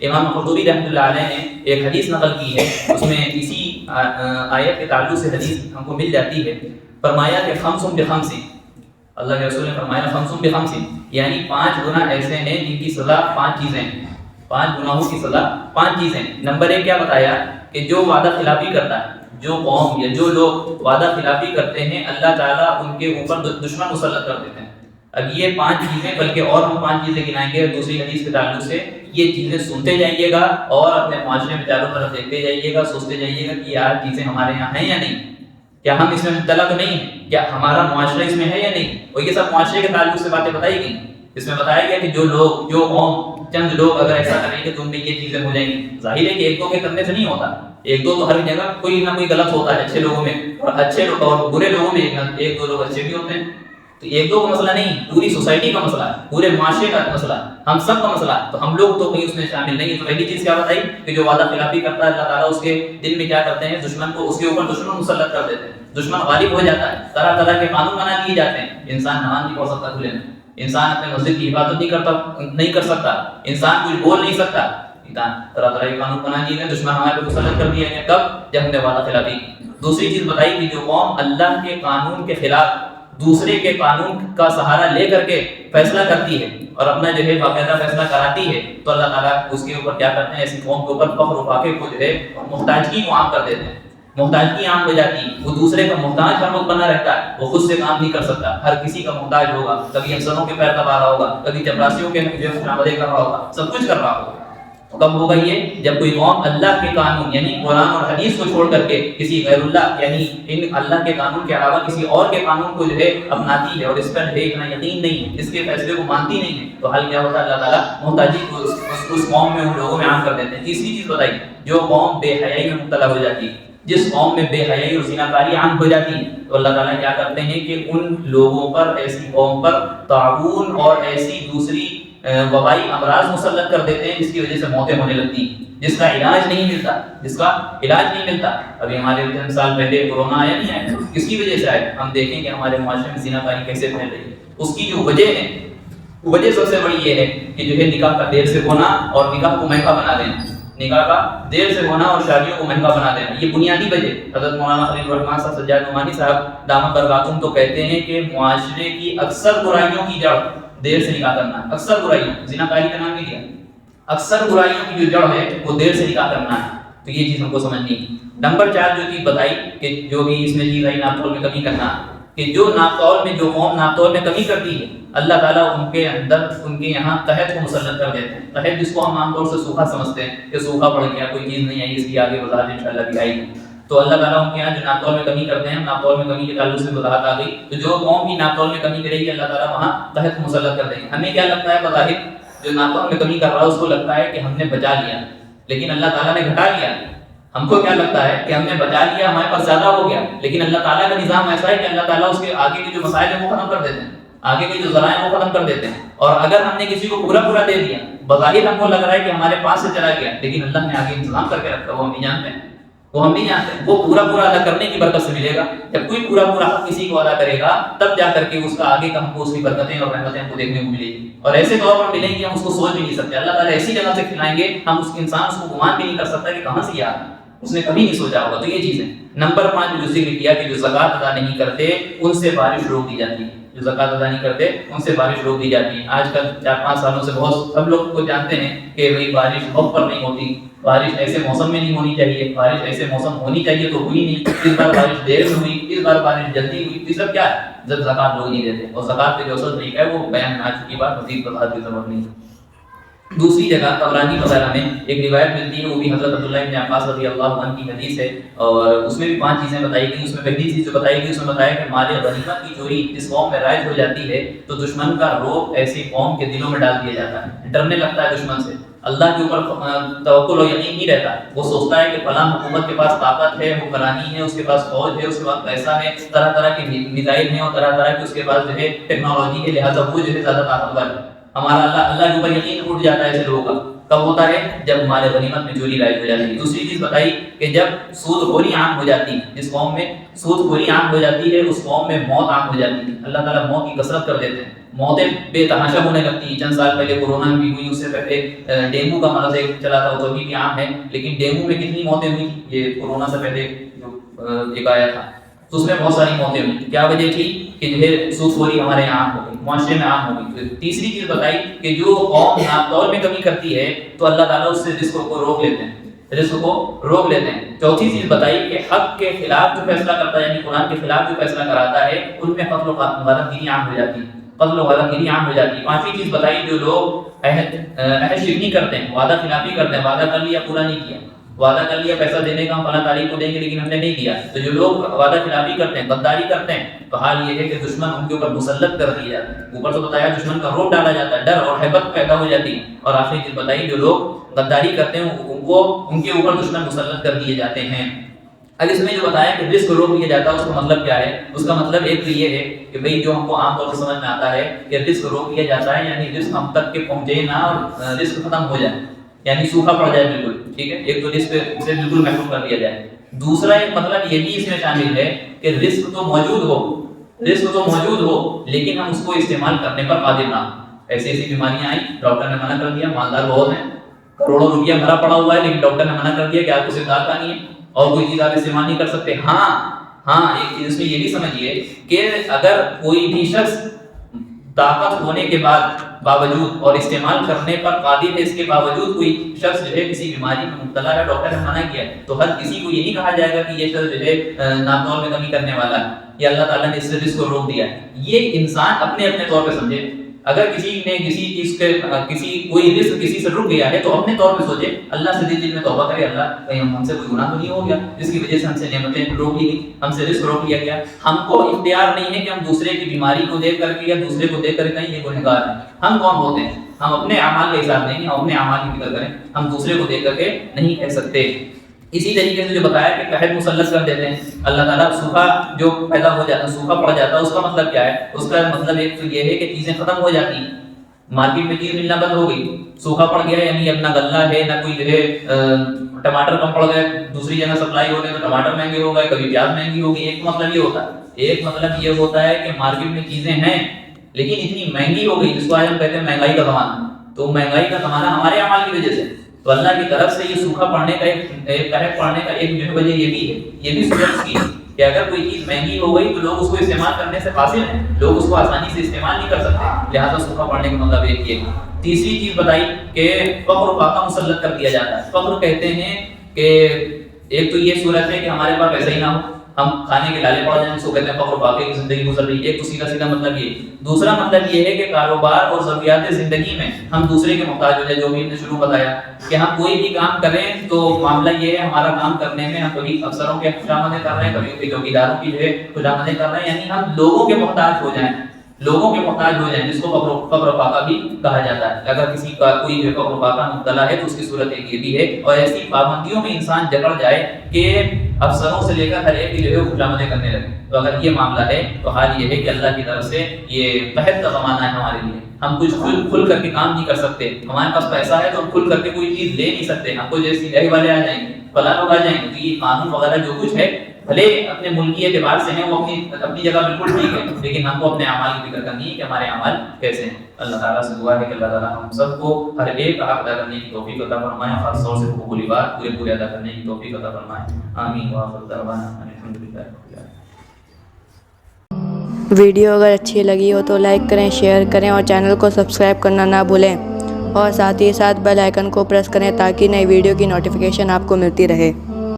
امام قرطبی رحمۃ اللہ علیہ نے ایک حدیث نقل کی ہے، اس میں اسی آیت کے تعلق سے حدیث ہم کو مل جاتی ہے۔ فرمایا کہ خمس بخمس، اللہ کے رسول نے فرمایا خمس بخمس، یعنی 5 گناہ ایسے ہیں جن کی سزا 5 چیزیں ہیں، 5 گناہوں کی سزا 5 چیزیں۔ نمبر 1 کیا بتایا کہ جو وعدہ خلافی کرتا ہے، جو قوم یا جو لوگ وعدہ خلافی کرتے ہیں اللہ تعالیٰ ان کے اوپر دشمن مسلط کر دیتے ہیں۔ اب یہ 5 چیزیں، بلکہ اور ہم 5 چیزیں گنائیں گے دوسری حدیث کے تعلق سے، یہ چیزیں سنتے جائیے گا اور اپنے معاشرے میں چاروں طرف دیکھتے جائیے گا، سوچتے جائیے گا کہ یہ چیزیں ہمارے یہاں ہیں یا نہیں، کیا ہم اس میں مبتلا تو نہیں ہیں، کیا ہمارا معاشرہ اس میں ہے یا نہیں۔ اور یہ سب معاشرے کے تعلق سے باتیں بتائی گئی، اس میں بتایا گیا کہ جو لوگ، جو قوم، چند لوگ اگر ایسا کریں گے تو ان میں یہ چیزیں ہو جائیں گی۔ ظاہر ہے کہ ایک دو کے کرنے سے نہیں ہوتا، ایک دو تو ہر جگہ کوئی نہ کوئی غلط ہوتا ہے، اچھے لوگوں میں اور اچھے لوگ اور برے لوگوں میں ایک دو لوگ اچھے بھی ہوتے ہیں۔ تو ایک دو کا مسئلہ نہیں، پوری سوسائٹی کا مسئلہ ہے، پورے معاشرے کا مسئلہ ہے، ہم سب کا مسئلہ ہے، تو ہم لوگ تو کہیں اس میں شامل نہیں ہیں۔ تو پہلی چیز کیا بتائی کہ جو وعدہ خلافی کرتا ہے اللہ تعالیٰ اس کے دل میں کیا کرتے ہیں، دشمن کو، اس کے اوپر دشمن مسلط کر دیتے ہیں، دشمن غالب ہو جاتا ہے، طرح طرح کے قانون بنا دیے جاتے ہیں۔ انسان نماز نہیں پڑھ سکتا کھلے میں، انسان اپنے مسجد کی حفاظت نہیں کر سکتا، انسان کچھ بول نہیں سکتا، طرح طرح کے قانون بنا دیے گئے، دشمن ہمارے پہ مسلط کر دیا گیا۔ کب؟ جب ہم نے وعدہ خلافی کی۔ دوسری چیز بتائی کہ جو قوم اللہ کے قانون کے خلاف دوسرے کے قانون کا سہارا لے کر کے فیصلہ کرتی ہے اور اپنا جو ہے باقاعدہ فیصلہ کراتی ہے، تو اللہ تعالیٰ اس کے اوپر کیا کرتے ہیں، ایسی قوم کے اوپر فخر و فاخر کو جو ہے محتاجگی کو عام کر دیتے ہیں، محتاجگی عام ہو جاتی ہے، وہ دوسرے کا محتاج ہر وقت بنا رہتا ہے، وہ خود سے کام نہیں کر سکتا، ہر کسی کا محتاج ہوگا، کبھی افسروں کے پیر دبا رہا ہوگا، کبھی چپراسیوں کے جو مشاورے کر رہا ہوگا، سب کچھ کر رہا ہوگا۔ کب ہوگا یہ؟ جب کوئی قوم اللہ کے قانون یعنی قرآن اور حدیث کو چھوڑ کر کے کسی غیر اللہ یعنی ان اللہ کے قانون کے علاوہ کسی اور کے قانون کو جو ہے اپناتی ہے اور اس پر اتنا یقین نہیں ہے، اس کے فیصلے کو مانتی نہیں ہے، تو حل کیا ہوتا ہے، اللہ تعالیٰ محتاجی کو اس قوم میں، ان لوگوں میں عام کر دیتے ہیں۔ تیسری چیز بتائی، جو قوم بے حیائی میں مبتلا ہو جاتی ہے، جس قوم میں بے حیائی اور زناکاری عام ہو جاتی ہے، تو اللہ تعالیٰ کیا کرتے ہیں کہ ان لوگوں پر، ایسی قوم پر طاعون اور ایسی دوسری وبائی امراض مسلط کر دیتے ہیں جس کی وجہ سے موتیں ہونے لگتی ہیں، جس کا علاج نہیں ملتا، جس کا علاج نہیں ملتا۔ ابھی ہمارے چند سال پہلے کورونا آیا نہیں آیا، کس کی وجہ سے آیا؟ ہم دیکھیں کہ ہمارے معاشرے میں زناکاری کیسے پھیل رہی ہے، اس کی جو وجہ ہے، وجہ سب سے بڑی یہ ہے کہ جو ہے نکاح کا دیر سے ہونا اور نکاح کو مہنگا بنا دینا، نکاح کا دیر سے ہونا اور شادیوں کو مہنگا بنا دینا، یہ بنیادی وجہ۔ حضرت مولانا خلیل الرحمن صاحب سجاد نعمانی صاحب دامت برکاتہم تو کہتے ہیں کہ معاشرے کی اکثر برائیوں کی جڑ دیر سے نکاح کرنا ہے، اکثر برائیوں، زناکاری کا نام نہیں لیا، اکثر برائیوں کی جو جڑ ہے وہ دیر سے نکاح کرنا ہے، تو یہ چیز ہم کو سمجھنی ہے۔ نمبر 4 جو چیز بتائی کہ جو بھی اس میں چیز آئی ناپ تول میں کمی کرنا، کہ جو ناپ تول میں، جو قوم ناپ تول میں کمی کرتی ہے اللہ تعالیٰ ان کے اندر، ان کے یہاں قحط کو مسلط کر دیتے ہیں۔ قحط جس کو ہم عام طور سے سوکھا سمجھتے ہیں کہ سوکھا پڑ گیا، کوئی چیز نہیں آئی، اس کی آگے وضاحت انشاءاللہ بھی آئے گی، تو اللہ تعالیٰ ان کے یہاں جو ناپ تول میں کمی کرتے ہیں، ناپ تول میں کمی کے تعلق سے وضاحت آ گئی، تو جو قوم بھی ناپ تول میں کمی کرے گی اللہ تعالیٰ وہاں قحط مسلط کر دیں گے۔ ہمیں کیا لگتا ہے بظاہر جو ناپ تول میں کمی کر رہا ہے اس کو لگتا ہے کہ ہم نے بچا لیا، لیکن اللہ تعالیٰ نے گھٹا لیا۔ ہم کو کیا لگتا ہے کہ ہم نے بچا لیا، ہمارے پاس زیادہ ہو گیا، لیکن اللہ تعالیٰ کا نظام ایسا ہے کہ اللہ تعالیٰ اس کے آگے کے جو مسائل ہیں وہ ختم کر دیتے ہیں، آگے کے جو ذرائع وہ ختم کر دیتے ہیں، اور اگر ہم نے کسی کو پورا دے دیا، بظاہر ہم کو لگ رہا ہے کہ ہمارے پاس سے چلا گیا، لیکن اللہ نے آگے انتظام کر کے رکھا، وہ ہم نہیں جانتے ہیں، وہ پورا ادا کرنے کی برکت سے ملے گا۔ جب کوئی پورا حق کسی کو ادا کرے گا تب جا کر کے اس کا آگے کا ہم کو اس کی برکتیں اور رحمتیں ہم کو دیکھنے کو ملے گی، اور ایسے طور پر ملیں گی ہم اس کو سوچ بھی نہیں سکتے۔ اللہ تعالیٰ ایسی جگہ سے کھلائیں گے ہم اس انسان اس کو گمان بھی نہیں کر سکتا کہ کہاں سے یاد اس نے کبھی نہیں سوچا ہوگا۔ تو یہ چیز ہے۔ نمبر 5 جو ذکر کیا کہ جو زکوٰۃ ادا نہیں کرتے ان سے بارش روک دی جاتی ہے، جو زکوٰۃ ادا نہیں کرتے ان سے بارش روک دی جاتی ہے۔ آج کل 4-5 سالوں سے بہت سب لوگ کو جانتے ہیں کہ بھئی بارش وقت پر نہیں ہوتی، بارش ایسے موسم میں نہیں ہونی چاہیے، بارش ایسے موسم ہونی چاہیے تو ہوئی نہیں، اس بار بارش دیر میں ہوئی، اس بار بارش جلدی ہوئی، تو سب کیا ہے؟ جب زکوٰۃ لوگ نہیں دیتے، اور زکوٰۃ پہ جو اصل طریقہ ہے وہ بیان آ چکی بات، مزید وضاحت کی ضرورت نہیں ہے۔ دوسری جگہ طبرانی وغیرہ میں ایک روایت ملتی ہے، وہ بھی حضرت عبداللہ بن عباس رضی اللہ عنہ کی حدیث ہے، اور اس میں بھی 5 چیزیں بتائی گئی۔ اس میں پہلی چیز جو بتائی گئی اس میں بتایا کہ مال غنیمت کی چوری اس قوم میں رائج ہو جاتی ہے تو دشمن کا رعب ایسی قوم کے دلوں میں ڈال دیا جاتا ہے، ڈرنے لگتا ہے دشمن سے، اللہ کے اوپر توکل و یقین نہیں رہتا، وہ سوچتا ہے کہ فلاں حکومت کے پاس طاقت ہے، حکمرانی ہے، اس کے پاس فوج ہے، اس کے پاس پیسہ ہے، طرح طرح کے میزائل ہیں اور طرح طرح کے اس کے پاس جو ہے ٹیکنالوجی ہے، لہٰذا وہ جو ہے زیادہ طاقتور ہے۔ ہمارا اللہ کے اوپر یقین اٹھ جاتا ہے ایسے لوگوں کا، کب ہوتا ہے؟ جب مال غنیمت میں چوری رائج ہو جاتی ہے۔ دوسری چیز بتائی کہ جب سود خوری عام ہو جاتی ہے، جس قوم میں سود خوری عام ہو جاتی ہے اس قوم میں موت عام ہو جاتی ہے، اللہ تعالیٰ موت کی کثرت کر دیتے ہیں، موتیں بے تحاشا ہونے لگتی ہیں۔ چند سال پہلے کورونا بھی ہوئی، اس سے پہلے ڈینگو کا مرض ایک چلا تھا، وہ تو بھی عام ہے، لیکن ڈینگو میں کتنی موتیں ہوئی تھیں؟ یہ کورونا سے پہلے جو ایک آیا تھا تو اس میں بہت ساری موتیں ہوئی۔ کیا وجہ تھی؟ کہ جو ہے سود خوری ہمارے یہاں عام ہو گئی، معاشرے میں عام ہو گئی۔ تیسری چیز بتائی کہ جو قوم ناپتول میں کمی کرتی ہے تو اللہ تعالیٰ اس سے رزق کو روک لیتے ہیں، رزق کو روک لیتے ہیں۔ چوتھی چیز بتائی کہ حق کے خلاف جو فیصلہ کرتا ہے، یعنی قرآن کے خلاف جو فیصلہ کراتا ہے، ان میں قتل و غارت گیری عام ہو جاتی ہے، قتل و غارت گیری عام ہو جاتی ہے۔ پانچویں چیز بتائی جو لوگ عہد شکنی کرتے ہیں، وعدہ خلافی کرتے ہیں، وعدہ کر لیا پورا نہیں کیا، وعدہ کر لیا پیسہ دینے کا ہم فلاں تاریخ کو دیں گے لیکن ہم نے نہیں دیا، تو جو لوگ وعدہ خلافی کرتے ہیں، غداری کرتے ہیں، تو حال یہ ہے کہ دشمن ان کے اوپر مسلط کر دیے جاتے ہیں۔ اوپر سے بتایا دشمن کا روپ ڈالا جاتا ہے، ڈر اور ہیبت پیدا ہو جاتی ہے۔ اور آخری چیز بتائی جو لوگ غداری کرتے ہیں وہ ان کے اوپر دشمن مسلط کر دیے جاتے ہیں۔ اب اس میں جو بتایا کہ رزق روک لیا جاتا ہے، اس کا مطلب کیا ہے؟ اس کا مطلب ایک تو یہ ہے کہ بھئی جو ہم کو عام طور پر سمجھ میں آتا ہے کہ رزق روک لیا جاتا ہے، یعنی رزق ہم تک کے پہنچے نہ اور رزق ختم ہو جائے، یعنی سوکھا پڑ جائے بالکل، ٹھیک ہے، ایک تو رزق سے بالکل محروم کر دیا جائے۔ دوسرا ایک مطلب یہ بھی اس میں شامل ہے کہ رزق تو موجود ہو، رزق تو موجود ہو لیکن ہم اس کو استعمال کرنے پر قادر نہ ہوں۔ ایسی ایسی بیماریاں آئیں، ڈاکٹر نے منع کر دیا، مالدار بہت ہیں، کروڑوں روپیہ بھرا پڑا ہوا ہے، لیکن ڈاکٹر نے منع کر دیا کہ آپ کو اسپتال کا نہیں ہے اور کوئی چیز آپ استعمال نہیں کر سکتے۔ ہاں ایک چیز اس میں یہ بھی سمجھیے کہ اگر کوئی بھی شخص طاقت ہونے کے باوجود اور استعمال کرنے پر قادر ہے، اس کے باوجود کوئی شخص جو ہے کسی بیماری میں مبتلا ہے، ڈاکٹر نے منع کیا ہے، تو ہر کسی کو یہ نہیں کہا جائے گا کہ یہ شخص جو ہے ناپتول میں کمی کرنے والا ہے یا اللہ تعالیٰ نے اس رزق کو روک دیا ہے۔ یہ انسان اپنے اپنے طور پہ سمجھے۔ اگر کسی نے کسی چیز کے کوئی رزق کسی سے رک گیا ہے تو اپنے طور پہ سوچے، اللہ سے دل میں توبہ کرے، اللہ کہیں ہم سے کوئی گناہ تو نہیں ہو گیا جس کی وجہ سے ہم سے نعمتیں روک لی گئی، ہم سے رزق روک لیا گیا۔ ہم کو اختیار نہیں ہے کہ ہم دوسرے کی بیماری کو دیکھ کر کے یا دوسرے کو دیکھ کر کہیں یہ گنہگار ہے۔ ہم کون ہوتے ہیں؟ ہم اپنے اعمال کا حساب نہیں، ہم اپنے اعمال کی فکر کریں، ہم دوسرے کو دیکھ کر کے نہیں کہہ سکتے۔ اسی طریقے سے جو بتایا کہ قحط مسلط کر دیتے ہیں اللہ تعالیٰ، سوکھا جو پیدا ہو جاتا ہے، سوکھا پڑ جاتا ہے، اس کا مطلب کیا ہے؟ اس کا مطلب ایک تو یہ ہے کہ چیزیں ختم ہو جاتی ہیں، مارکیٹ میں چیز ملنا بند ہو گئی، سوکھا پڑ گیا، یعنی اب نہ غلہ ہے نہ کوئی جو ہے، ٹماٹر کم پڑ گئے، دوسری جگہ سپلائی ہو گئے تو ٹماٹر مہنگے ہو گئے، کبھی پیاز مہنگی ہو گئی۔ ایک مطلب یہ ہوتا ہے، ایک مطلب یہ ہوتا ہے کہ مارکیٹ میں چیزیں ہیں لیکن اتنی مہنگی ہو گئی، جس کو آج ہم کہتے ہیں مہنگائی کا زمانہ، تو مہنگائی کا زمانہ ہمارے اعمال کی وجہ سے، تو اللہ کی طرف سے یہ سوکھا پڑنے کا ایک قحط پڑنے کا ایک جو وجہ یہ بھی ہے، یہ بھی صورت کی ہے کہ اگر کوئی چیز مہنگی ہو گئی تو لوگ اس کو استعمال کرنے سے قاصر ہیں، لوگ اس کو آسانی سے استعمال نہیں کر سکتے، لہٰذا سوکھا پڑنے کا مطلب ایک یہ۔ تیسری چیز بتائی کہ فقر و فاقہ مسلط کر دیا جاتا ہے۔ فقر کہتے ہیں کہ ایک تو یہ صورت ہے کہ ہمارے پاس پیسہ ہی نہ ہو، ہم کھانے کے لالے پڑ جائیں، اس کو کہتے ہیں فقر و فاقے کی زندگی گزر رہی ہے، ایک تو سیدھا مطلب یہ۔ دوسرا مطلب یہ ہے کہ کاروبار اور ضروریات زندگی میں ہم دوسرے کے محتاج ہو جائیں، جو بھی ہم نے شروع بتایا کہ ہم کوئی بھی کام کریں تو معاملہ یہ ہے ہمارا کام کرنے میں ہم کبھی افسروں کے خشامتیں کر رہے ہیں، کبھی چوکیداروں کی جو ہے خشامتیں کر رہے ہیں، یعنی ہم لوگوں کے محتاج ہو جائیں، لوگوں کے محتاج ہو جائیں، جس کو فقر و فاقہ بھی کہا جاتا ہے۔ اگر کسی کا کوئی جو فقر و فاقہ مبتلا ہے تو اس کی صورت ایک یہ بھی ہے، اور ایسی پابندیوں میں انسان جکڑ جائے کہ افسروں سے لے کر ہر ایک کی جو ہے خشامتیں کرنے لگے، تو اگر یہ معاملہ ہے تو حال یہ ہے کہ اللہ کی طرف سے یہ قحط کا زمانہ ہے ہمارے لیے۔ ہم کچھ کھل کر کے کام نہیں کر سکتے، ہمارے پاس پیسہ ہے تو ہم کھل کر کے کوئی چیز لے نہیں سکتے، ہم کو جیسی رہی والے آ جائیں گے، فلاں لوگ آ جائیں گے، تو یہ قانون وغیرہ جو کچھ ہے بھلے اپنے ملکی اعتبار سے ہیں وہ اپنی جگہ بالکل ٹھیک ہے، لیکن ہم کو اپنے اعمال کی فکر کرنی ہے کہ ہمارے اعمال کیسے ہیں۔ اللہ تعالیٰ سے دعا ہے کہ اللہ تعالیٰ ہم سب کو ہر ایک حق ادا کرنے کی توفیق عطا فرمائے، خاص طور سے حقوق العباد پورے ادا کرنے کی توفیق عطا فرمائے، آمین وآخر دعوانا الحمدللہ رب العالمین۔ ویڈیو اگر اچھی لگی ہو تو لائک کریں، شیئر کریں اور چینل کو سبسکرائب کرنا نہ بھولیں، اور ساتھ ہی ساتھ بیل آئیکن کو پریس کریں تاکہ نئی ویڈیو کی نوٹیفیکیشن آپ کو ملتی رہے۔